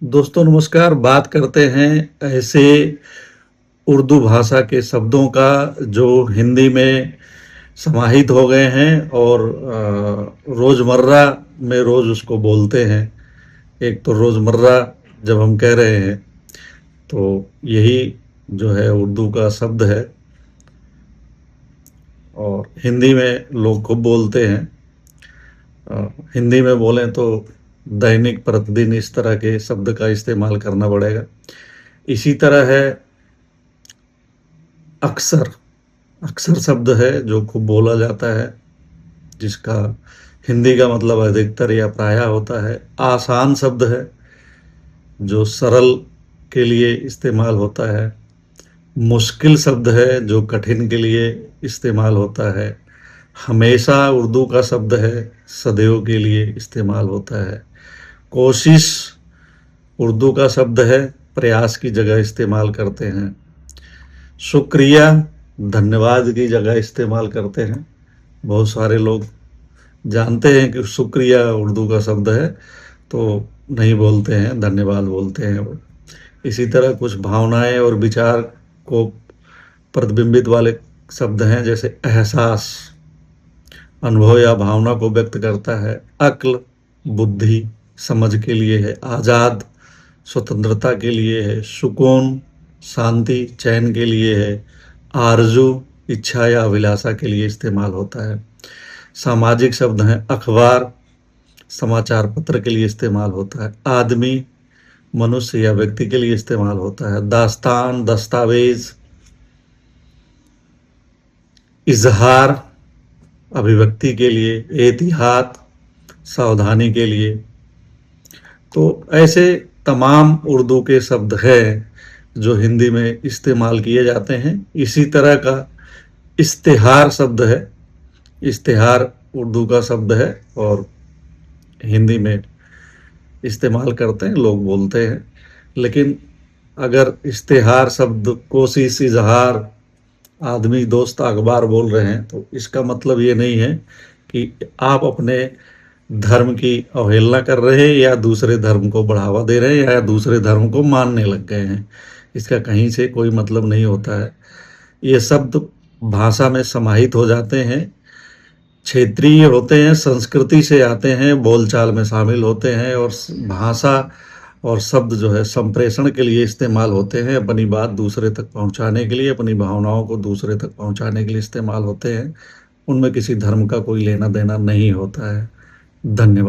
दोस्तों नमस्कार। बात करते हैं ऐसे उर्दू भाषा के शब्दों का जो हिंदी में समाहित हो गए हैं और रोज़मर्रा में रोज़ उसको बोलते हैं। एक तो रोज़मर्रा जब हम कह रहे हैं तो यही जो है उर्दू का शब्द है और हिंदी में लोग खूब बोलते हैं। हिंदी में बोलें तो दैनिक प्रतिदिन इस तरह के शब्द का इस्तेमाल करना पड़ेगा। इसी तरह है अक्सर। अक्सर शब्द है जो खूब बोला जाता है, जिसका हिंदी का मतलब अधिकतर या प्रायः होता है। आसान शब्द है जो सरल के लिए इस्तेमाल होता है। मुश्किल शब्द है जो कठिन के लिए इस्तेमाल होता है। हमेशा उर्दू का शब्द है, सदैव के लिए इस्तेमाल होता है। कोशिश उर्दू का शब्द है, प्रयास की जगह इस्तेमाल करते हैं। शुक्रिया धन्यवाद की जगह इस्तेमाल करते हैं। बहुत सारे लोग जानते हैं कि शुक्रिया उर्दू का शब्द है तो नहीं बोलते हैं, धन्यवाद बोलते हैं वो। इसी तरह कुछ भावनाएं और विचार को प्रतिबिंबित वाले शब्द हैं, जैसे एहसास अनुभव या भावना को व्यक्त करता है। अक्ल बुद्धि समझ के लिए है। आज़ाद स्वतंत्रता के लिए है। सुकून शांति चैन के लिए है। आरजू इच्छा या अभिलाषा के लिए इस्तेमाल होता है। सामाजिक शब्द हैं। अखबार समाचार पत्र के लिए इस्तेमाल होता है। आदमी मनुष्य या व्यक्ति के लिए इस्तेमाल होता है। दास्तान दस्तावेज इजहार अभिव्यक्ति के लिए। एहतियात सावधानी के लिए। तो ऐसे तमाम उर्दू के शब्द हैं जो हिंदी में इस्तेमाल किए जाते हैं। इसी तरह का इश्तिहार शब्द है। इश्तिहार उर्दू का शब्द है और हिंदी में इस्तेमाल करते हैं, लोग बोलते हैं। लेकिन अगर इश्तिहार शब्द कोशिश इजहार आदमी दोस्त अखबार बोल रहे हैं तो इसका मतलब ये नहीं है कि आप अपने धर्म की अवहेलना कर रहे हैं या दूसरे धर्म को बढ़ावा दे रहे हैं या दूसरे धर्म को मानने लग गए हैं। इसका कहीं से कोई मतलब नहीं होता है। ये शब्द भाषा में समाहित हो जाते हैं, क्षेत्रीय होते हैं, संस्कृति से आते हैं, बोलचाल में शामिल होते हैं और भाषा और शब्द जो है संप्रेषण के लिए इस्तेमाल होते हैं। अपनी बात दूसरे तक पहुंचाने के लिए, अपनी भावनाओं को दूसरे तक पहुंचाने के लिए इस्तेमाल होते हैं। उनमें किसी धर्म का कोई लेना देना नहीं होता है। धन्यवाद।